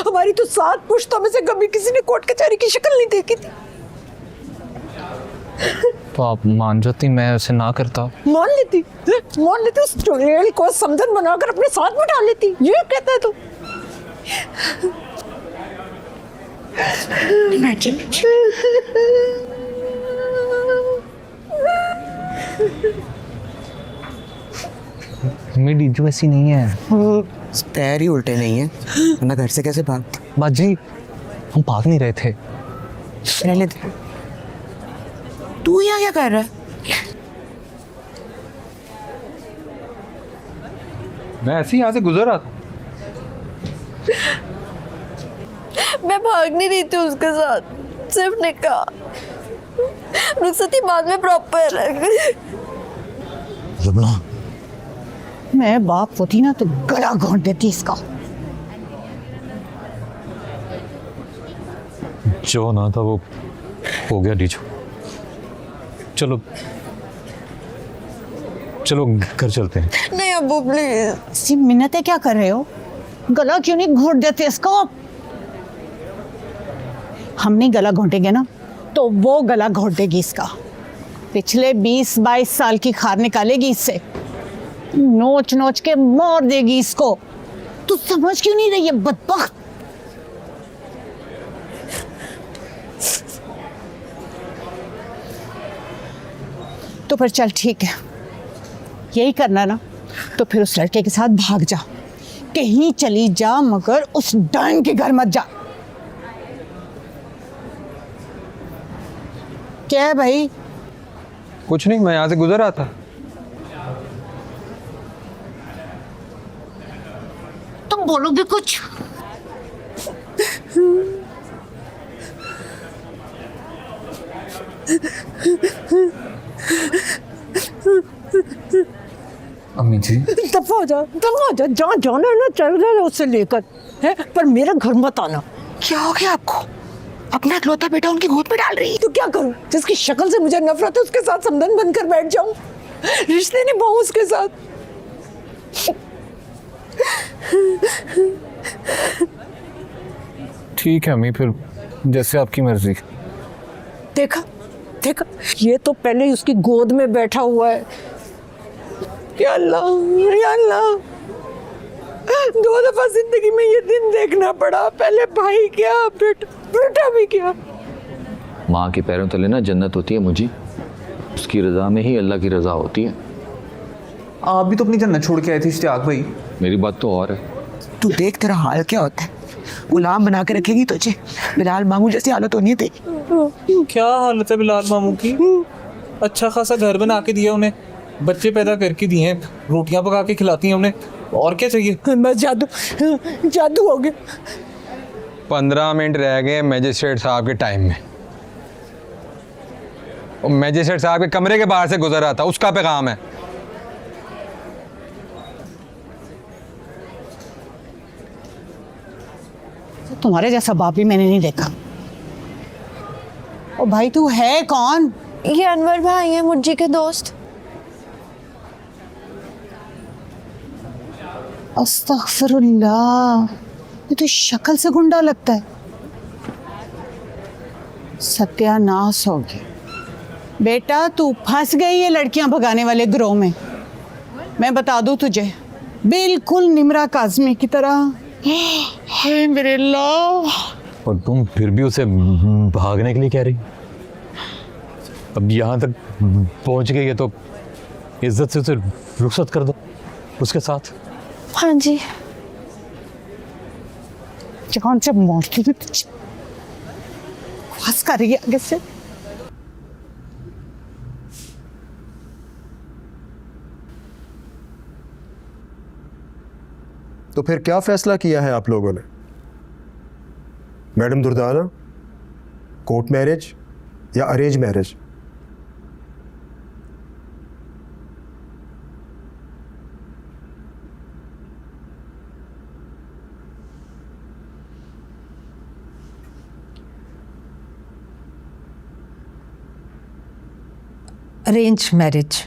हमारी तो 7 पुश्तों में से कभी किसी ने कोर्ट कचहरी की शक्ल नहीं देखी थी। तो आप मान जाती, मैं ऐसे ना करता। मान लेती उस चुड़ैल को समझन बनाकर अपने साथ में डाल लेती। ये कहता है तो मेरी डीजू ऐसी नहीं है। पैर ही उल्टे नहीं है, वरना घर से कैसे भाग। बाजी, हम भाग नहीं रहे थे। रहने दे। तू यहाँ क्या कर रहा है? मैं ऐसे ही यहाँ से गुजर रहा था। मैं भाग नहीं रही थी उसके साथ, सिर्फ निकाह। रुखसती बाद में प्रॉपर है। मैं बाप होती ना तो गला घोंट देती इसका। जो ना था वो हो गया डीजू। चलो चलो घर चलते हैं। नहीं अब्बू प्लीज। ऐसी मिन्नतें क्या कर रहे हो? गला क्यों नहीं घोंट देते इसको? हम नहीं गला घोंटेंगे ना तो वो गला घोंट देगी इसका। पिछले 20-22 साल की खार निकालेगी इससे, नोच नोच के मार देगी इसको। तू समझ क्यों नहीं रही है बदबख्त? तो फिर चल ठीक है, यही करना ना तो फिर उस लड़के के साथ भाग जा, कहीं चली जा मगर उस डाइन के घर मत जा। क्या है भाई? कुछ नहीं, मैं यहाँ से गुजर रहा था। तुम बोलोगे कुछ? अम्मी जी, दफा हो जा, जहाँ जाना है ना चल जाए उससे लेकर है, पर मेरा घर मत आना। क्या हो गया आपको? अपना इकलौता बेटा उनकी गोद में डाल रही है। तो क्या करूं? जिसकी शक्ल से मुझे नफरत है उसके साथ समधन बनकर बैठ जाऊं, रिश्ते निभाऊं उसके साथ। ठीक है अम्मी, फिर जैसे आपकी मर्जी। देखा देखा, ये तो पहले ही उसकी गोद में बैठा हुआ है। या अल्लाह, या अल्लाह, 2 दफा जिंदगी में ये दिन देखना पड़ा। पहले भाई क्या, बेटा भी क्या। माँ के पैरों तले ना जन्नत होती है मुझे, उसकी रज़ा में ही अल्लाह की रज़ा होती है। आप भी तो अपनी जन्नत छोड़ के आए थे इश्तियाक भाई। मेरी बात तो और है। तू देख तेरा हाल क्या होता है। गुलाम बना के रखेगी तुझे। बिलाल मामू जैसी हालत होनी है तेरी। क्या हालत है बिलाल मामू की? अच्छा खासा घर बना के दिया उन्हें, बच्चे पैदा करके दिए हैं, रोटियां पका के खिलाती हैं उन्हें, और क्या चाहिए? बस जादू हो गया। 15 मिनट रह गए मैजिस्ट्रेट साहब के टाइम में, और मैजिस्ट्रेट साहब के कमरे के बाहर से गुजर रहा था, उसका पैगाम है। तुम्हारे जैसा बाप भी मैंने नहीं देखा। ओ भाई, तू है कौन? ये अनवर भाई हैं, मुझी के दोस्त। अस्तगफिरुल्लाह, ये तो शक्ल से गुंडा लगता है। सत्यानाश हो गया बेटा, तू फंस गई है लड़कियां भगाने वाले गिरोह में। मैं बता दूं तुझे, बिल्कुल निमरा काज़मी की तरह। हाय मेरे अल्लाह। और तुम फिर भी उसे भागने के लिए कह रही? अब यहाँ तक पहुँच गई है तो इज्जत से उसे रुखसत कर दो उसके साथ। हाँ जी। जान से मारती हूँ, बस कर रही है आगे से। तो फिर क्या फैसला किया है आप लोगों ने? मैडम दुर्दाना, कोर्ट मैरिज या अरेंज मैरिज? Arrange marriage.